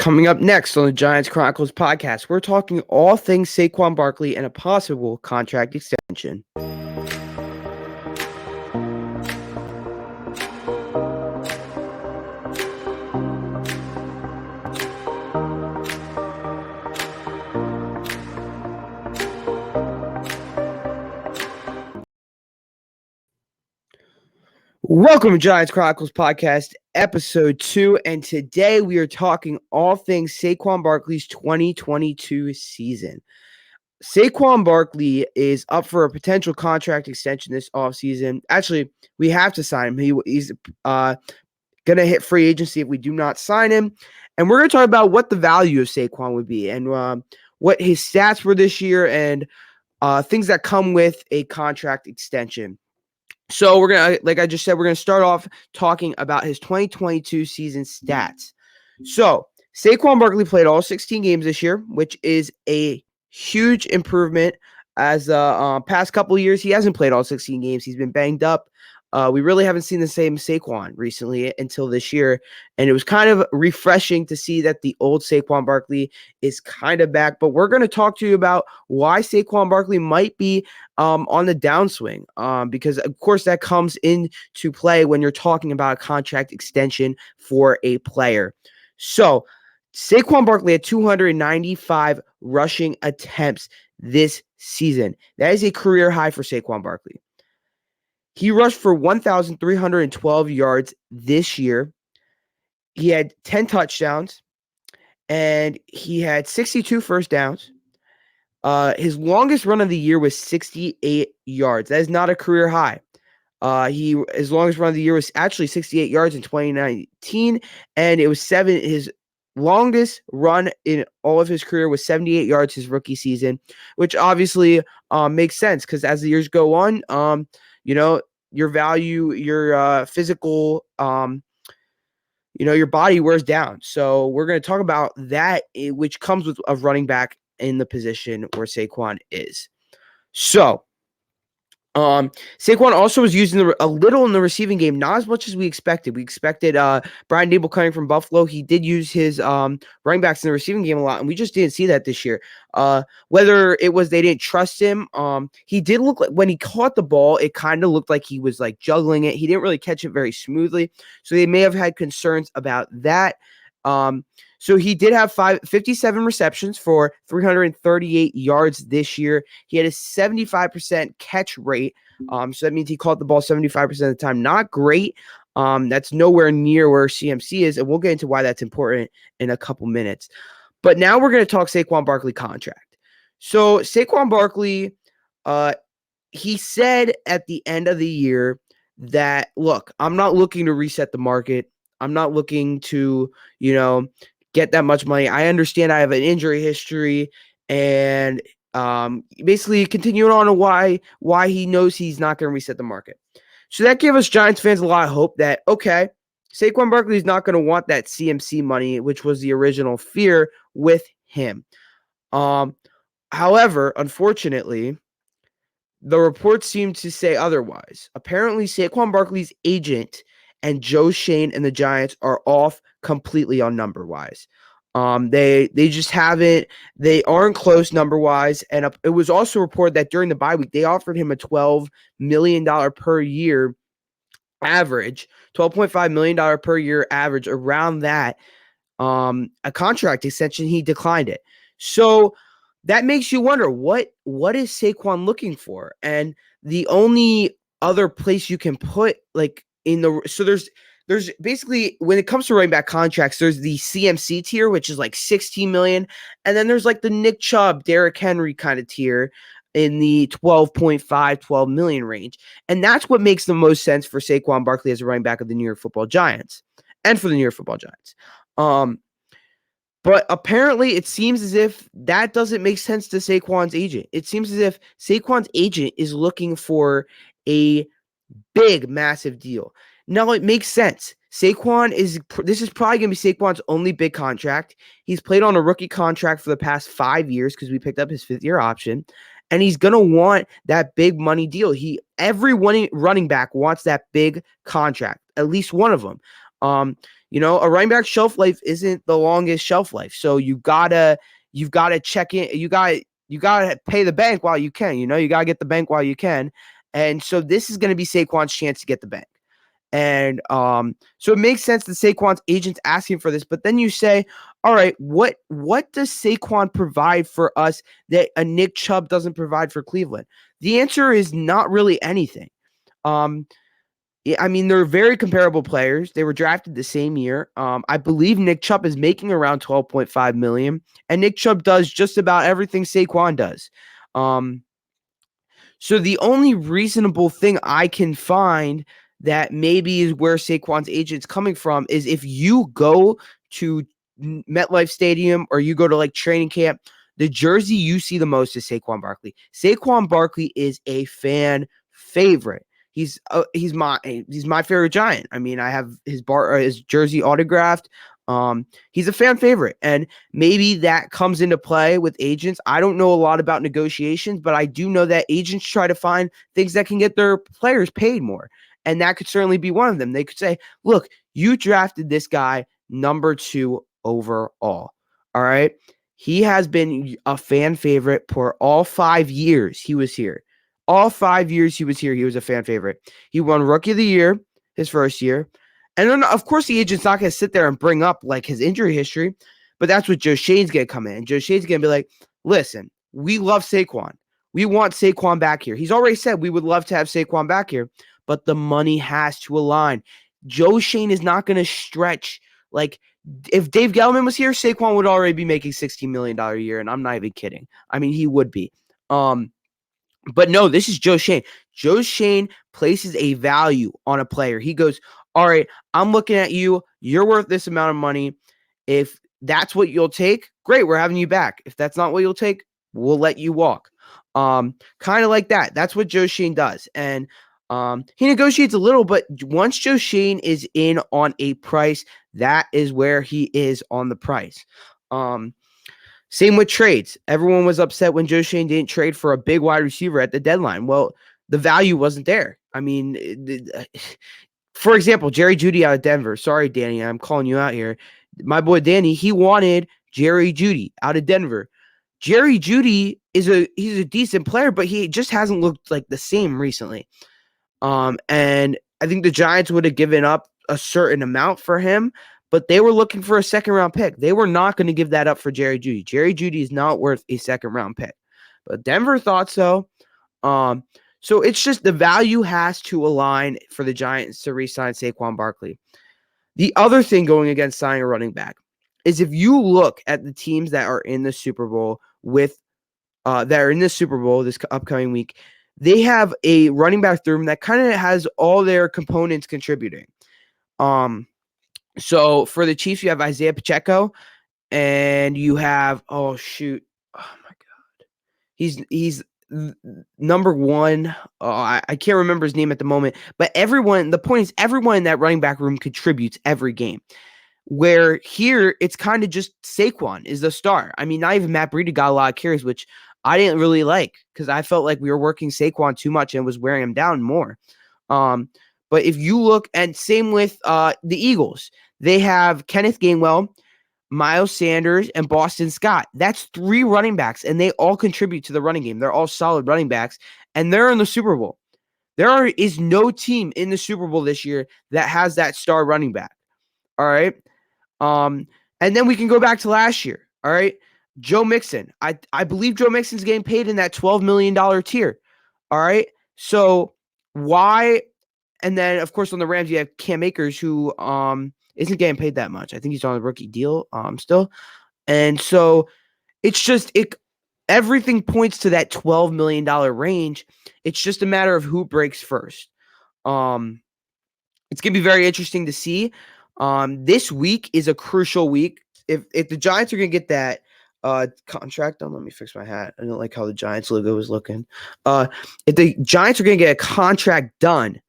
Coming up next on the Giants Chronicles podcast, we're talking all things Saquon Barkley and a possible contract extension. Welcome to Giants Chronicles podcast, episode 2, and today we are talking all things Saquon Barkley's 2022 season. Saquon Barkley is up for a potential contract extension this offseason. Actually, we have to sign him. He's going to hit free agency if we do not sign him, and we're going to talk about what the value of Saquon would be and what his stats were this year and things that come with a contract extension. So we're going to, like I just said, we're going to start off talking about his 2022 season stats. So Saquon Barkley played all 16 games this year, which is a huge improvement. As past couple of years, he hasn't played all 16 games. He's been banged up. We really haven't seen the same Saquon recently until this year. And it was kind of refreshing to see that the old Saquon Barkley is kind of back. But we're going to talk to you about why Saquon Barkley might be on the downswing. Because, of course, that comes into play when you're talking about a contract extension for a player. So Saquon Barkley had 295 rushing attempts this season. That is a career high for Saquon Barkley. He rushed for 1,312 yards this year. He had 10 touchdowns, and he had 62 first downs. His longest run of the year was 68 yards. That is not a career high. His longest run of the year was actually 68 yards in 2019, and it was his longest run in all of his career was 78 yards his rookie season, which obviously makes sense because as the years go on, your value, your physical, your body wears down. So we're going to talk about that, which comes with a running back in the position where Saquon is. So Saquon also was used a little in the receiving game, not as much as we expected. We expected Brian Dable coming from Buffalo. He did use his running backs in the receiving game a lot, and we just didn't see that this year. Whether it was they didn't trust him, he did look like when he caught the ball, it kind of looked like he was like juggling it. He didn't really catch it very smoothly, so they may have had concerns about that. So he did have 57 receptions for 338 yards this year. He had a 75% catch rate. So that means he caught the ball 75% of the time. Not great. That's nowhere near where CMC is. And we'll get into why that's important in a couple minutes. But now we're going to talk Saquon Barkley contract. So Saquon Barkley, he said at the end of the year that, look, I'm not looking to reset the market. I'm not looking to, get that much money. I understand I have an injury history and basically continuing on to why he knows he's not going to reset the market. So that gave us Giants fans a lot of hope that, okay, Saquon Barkley is not going to want that CMC money, which was the original fear with him. However, unfortunately, the reports seem to say otherwise. Apparently, Saquon Barkley's agent and Joe Shane and the Giants are off completely on number-wise. They just haven't. They aren't close number-wise. And it was also reported that during the bye week, they offered him a $12 million per year average, $12.5 million per year average, around that, a contract extension. He declined it. So that makes you wonder, what is Saquon looking for? And the only other place you can put, there's basically, when it comes to running back contracts, there's the CMC tier, which is like $16 million. And then there's like the Nick Chubb, Derrick Henry kind of tier in the 12 million range. And that's what makes the most sense for Saquon Barkley as a running back of the New York Football Giants and for the New York Football Giants. But apparently it seems as if that doesn't make sense to Saquon's agent. It seems as if Saquon's agent is looking for a big, massive deal. Now, it makes sense. This is probably going to be Saquon's only big contract. He's played on a rookie contract for the past 5 years because we picked up his 5th-year option, and he's going to want that big money deal. Every running back wants that big contract, at least one of them. A running back shelf life isn't the longest shelf life. So you've gotta check in. You gotta pay the bank while you can. You gotta get the bank while you can. And so this is gonna be Saquon's chance to get the bank. And so it makes sense that Saquon's agent's asking for this, but then you say, all right, what does Saquon provide for us that a Nick Chubb doesn't provide for Cleveland? The answer is not really anything. I mean, they're very comparable players. They were drafted the same year. I believe Nick Chubb is making around $12.5 million, and Nick Chubb does just about everything Saquon does. So the only reasonable thing I can find that maybe is where Saquon's agent's coming from is if you go to MetLife Stadium or you go to like training camp, the jersey you see the most is Saquon Barkley. Saquon Barkley is a fan favorite. He's my favorite Giant. I mean, I have his jersey autographed. He's a fan favorite, and maybe that comes into play with agents. I don't know a lot about negotiations, but I do know that agents try to find things that can get their players paid more. And that could certainly be one of them. They could say, look, you drafted this guy number 2 overall. All right. He has been a fan favorite for all 5 years he was here. All 5 years he was here, he was a fan favorite. He won Rookie of the Year his first year. And then, of course, the agent's not going to sit there and bring up like his injury history, but that's what Joe Shane's going to come in. Joe Shane's going to be like, listen, we love Saquon. We want Saquon back here. He's already said we would love to have Saquon back here, but the money has to align. Joe Shane is not going to stretch. Like, if Dave Gettleman was here, Saquon would already be making $16 million a year, and I'm not even kidding. I mean, he would be. But no, this is Joe Shane. Joe Shane places a value on a player. He goes, all right, I'm looking at you. You're worth this amount of money. If that's what you'll take, great, we're having you back. If that's not what you'll take, we'll let you walk. Kind of like that. That's what Joe Shane does. And he negotiates a little, but once Joe Shane is in on a price, that is where he is on the price. Same with trades. Everyone was upset when Joe Shane didn't trade for a big wide receiver at the deadline. Well, the value wasn't there. I mean, for example, Jerry Jeudy out of Denver. Sorry, Danny, I'm calling you out here. My boy Danny, he wanted Jerry Jeudy out of Denver. Jerry Jeudy he's a decent player, but he just hasn't looked like the same recently. And I think the Giants would have given up a certain amount for him, but they were looking for a second-round pick. They were not going to give that up for Jerry Jeudy. Jerry Jeudy is not worth a second-round pick. But Denver thought so. So it's just the value has to align for the Giants to re-sign Saquon Barkley. The other thing going against signing a running back is if you look at the teams that are in the Super Bowl this upcoming week, they have a running back room that kind of has all their components contributing. So for the Chiefs, you have Isaiah Pacheco, and you have oh my God, he's number 1. I can't remember his name at the moment, but the point is everyone in that running back room contributes every game. Where here it's kind of just Saquon is the star. I mean, not even Matt Breida got a lot of carries, which I didn't really like because I felt like we were working Saquon too much and was wearing him down more. But if you look, and same with the Eagles, they have Kenneth Gainwell, Miles Sanders, and Boston Scott. That's 3 running backs, and they all contribute to the running game. They're all solid running backs, and they're in the Super Bowl. There is no team in the Super Bowl this year that has that star running back. All right. And then we can go back to last year. All right. Joe Mixon. I believe Joe Mixon's getting paid in that $12 million tier. All right. So why? And then, of course, on the Rams, you have Cam Akers, who isn't getting paid that much. I think he's on a rookie deal still. And so it's just everything points to that $12 million range. It's just a matter of who breaks first. It's going to be very interesting to see. This week is a crucial week. If the Giants are going to get that contract done, let me fix my hat. I don't like how the Giants logo is looking. If the Giants are going to get a contract done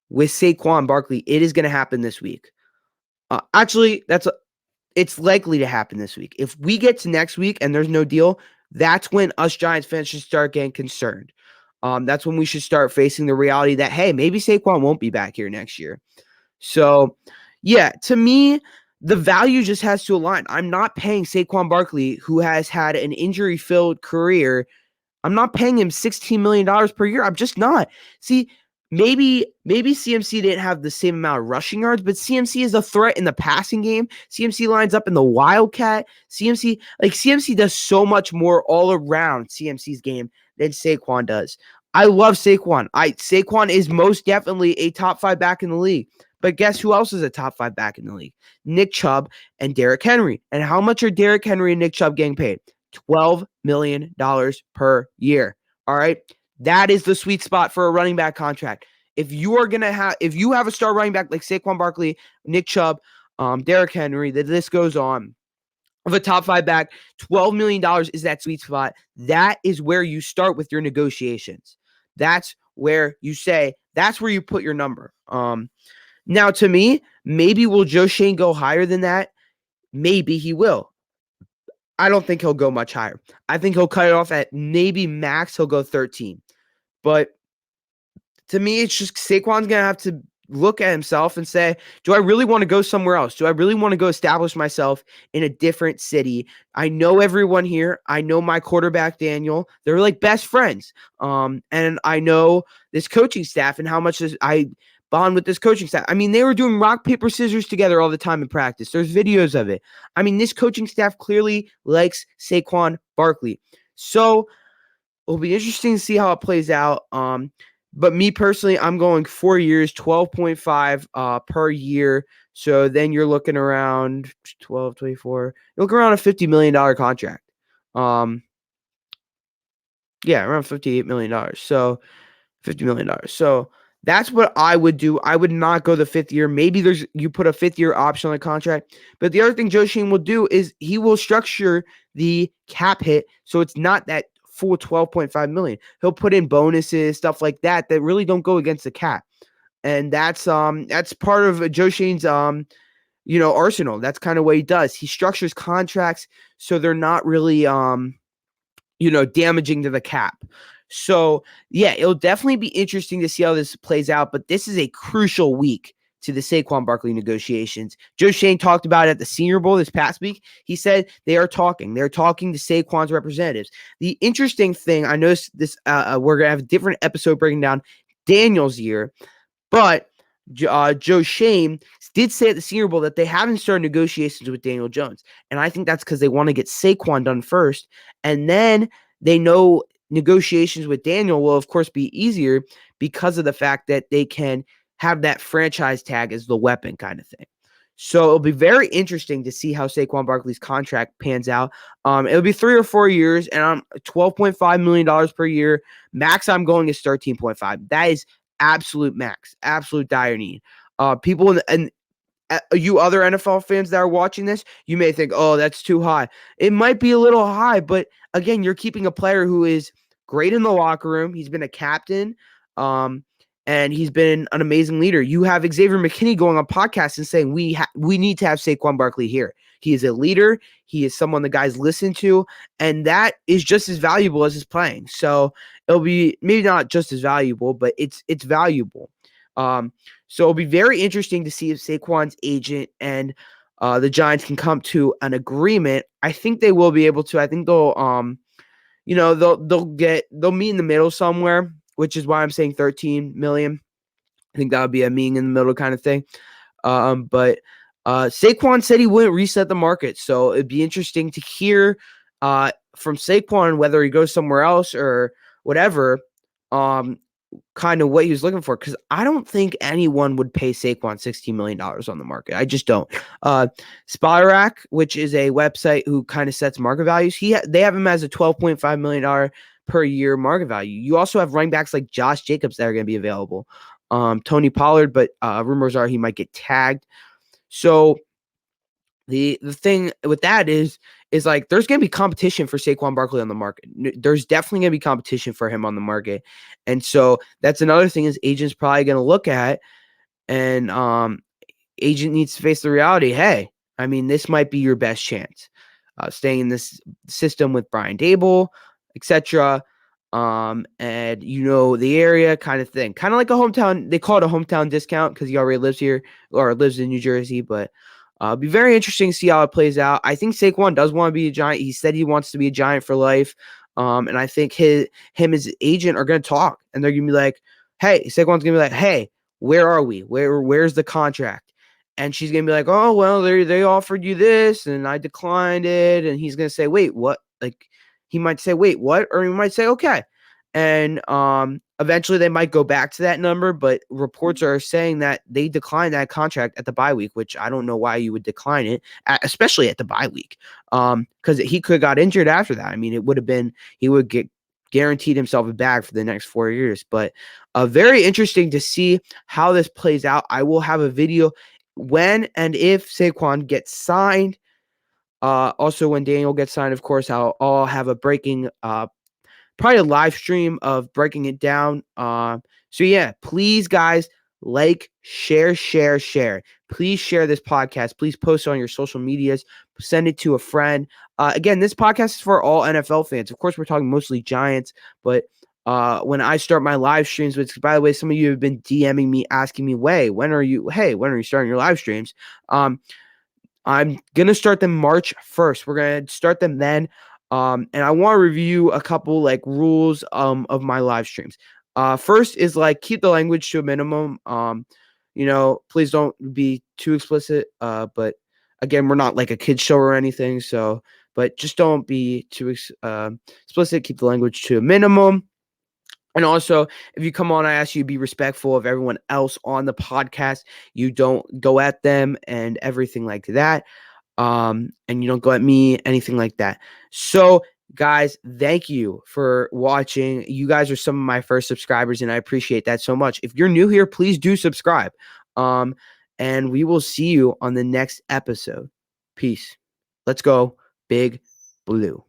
with Saquon Barkley, it is going to happen this week. Actually, it's likely to happen this week. If we get to next week and there's no deal, that's when us Giants fans should start getting concerned. That's when we should start facing the reality that, hey, maybe Saquon won't be back here next year. So, Yeah, to me, the value just has to align. I'm not paying Saquon Barkley, who has had an injury-filled career. I'm not paying him $16 million per year. I'm just not. See, maybe CMC didn't have the same amount of rushing yards, but CMC is a threat in the passing game. CMC lines up in the Wildcat. CMC does so much more all around CMC's game than Saquon does. I love Saquon. Saquon is most definitely a top 5 back in the league. But guess who else is a top 5 back in the league? Nick Chubb and Derrick Henry. And how much are Derrick Henry and Nick Chubb getting paid? $12 million per year. All right. That is the sweet spot for a running back contract. If you have a star running back like Saquon Barkley, Nick Chubb, Derrick Henry, the list goes on, of a top 5 back, $12 million is that sweet spot. That is where you start with your negotiations. That's where you put your number. Now, to me, maybe will Joe Schoen go higher than that? Maybe he will. I don't think he'll go much higher. I think he'll cut it off at maybe max, he'll go 13. But to me, it's just Saquon's going to have to look at himself and say, do I really want to go somewhere else? Do I really want to go establish myself in a different city? I know everyone here. I know my quarterback, Daniel. They're like best friends. And I know this coaching staff and how much I bond with this coaching staff. I mean, they were doing rock, paper, scissors together all the time in practice. There's videos of it. I mean, this coaching staff clearly likes Saquon Barkley. So it'll be interesting to see how it plays out. But me personally, I'm going 4 years, 12.5 per year. So then you're looking around 12, 24. You look around a $50 million contract. Around $58 million. So $50 million. So that's what I would do. I would not go the 5th year. Maybe you put a 5th year option on the contract. But the other thing Joe Schoen will do is he will structure the cap hit so it's not that full 12.5 million. He'll put in bonuses, stuff like that really don't go against the cap. And that's part of Joe Schoen's arsenal. That's kind of what he does. He structures contracts so they're not really damaging to the cap. So, yeah, it'll definitely be interesting to see how this plays out, but this is a crucial week to the Saquon Barkley negotiations. Joe Schoen talked about it at the Senior Bowl this past week. He said they're talking to Saquon's representatives. The interesting thing, I noticed this, we're going to have a different episode breaking down Daniel's year, but Joe Schoen did say at the Senior Bowl that they haven't started negotiations with Daniel Jones. And I think that's because they want to get Saquon done first. And then they know negotiations with Daniel will, of course, be easier because of the fact that they can have that franchise tag as the weapon kind of thing. So it'll be very interesting to see how Saquon Barkley's contract pans out. It'll be 3 or 4 years, and I'm $12.5 million per year. Max I'm going is 13.5. That is absolute max, absolute dire need. People and you other NFL fans that are watching this, you may think, oh, that's too high. It might be a little high, but again, you're keeping a player who is great in the locker room. He's been a captain, and he's been an amazing leader. You have Xavier McKinney going on podcasts and saying we need to have Saquon Barkley here. He is a leader. He is someone the guys listen to, and that is just as valuable as his playing. So it'll be maybe not just as valuable, but it's valuable. So it'll be very interesting to see if Saquon's agent and the Giants can come to an agreement. I think they will be able to. I think they'll they'll meet in the middle somewhere, which is why I'm saying 13 million. I think that would be a meeting in the middle kind of thing. But Saquon said he wouldn't reset the market, so it'd be interesting to hear from Saquon whether he goes somewhere else or whatever. Kind of what he was looking for, because I don't think anyone would pay Saquon $16 million on the market. I just don't. Spirac, which is a website who kind of sets market values, they have him as a $12.5 million per year market value. You also have running backs like Josh Jacobs that are going to be available. Tony Pollard, but rumors are he might get tagged. So the thing with that is like there's going to be competition for Saquon Barkley on the market. There's definitely going to be competition for him on the market. And so that's another thing is agents probably going to look at, and agent needs to face the reality. Hey, I mean, this might be your best chance. Staying in this system with Brian Dable, etc. and you know the area kind of thing. Kind of like a hometown. They call it a hometown discount because he already lives here or lives in New Jersey. But it'll be very interesting to see how it plays out. I think Saquon does want to be a Giant. He said he wants to be a Giant for life. And I think him and his agent are going to talk, and they're going to be like, "Hey," Saquon's going to be like, "Hey, where are we? Where's the contract?" And she's going to be like, "Oh, well, they offered you this, and I declined it." And he's going to say, "Wait, what?" Like, he might say, "Wait, what?" Or he might say, "Okay." And eventually they might go back to that number, but reports are saying that they declined that contract at the bye week, which I don't know why you would decline it, especially at the bye week, because he could have got injured after that. I mean, it would have been he would get guaranteed himself a bag for the next 4 years. But very interesting to see how this plays out. I will have a video when and if Saquon gets signed. Also, when Daniel gets signed, of course, I'll have a breaking probably a live stream of breaking it down. So yeah, please guys, like, share. Please share this podcast. Please post it on your social medias. Send it to a friend. Again, this podcast is for all NFL fans. Of course, we're talking mostly Giants, but when I start my live streams, which by the way, some of you have been DMing me asking me, when are you starting your live streams? I'm going to start them March 1st. We're going to start them then. And I want to review a couple like rules of my live streams. First is like keep the language to a minimum. Please don't be too explicit. But again, we're not like a kid's show or anything. So, but just don't be too explicit. Keep the language to a minimum. And also, if you come on, I ask you to be respectful of everyone else on the podcast. You don't go at them and everything like that. And you don't go at me, anything like that. So, guys, thank you for watching. You guys are some of my first subscribers, and I appreciate that so much. If you're new here, please do subscribe. And we will see you on the next episode. Peace. Let's go, Big Blue.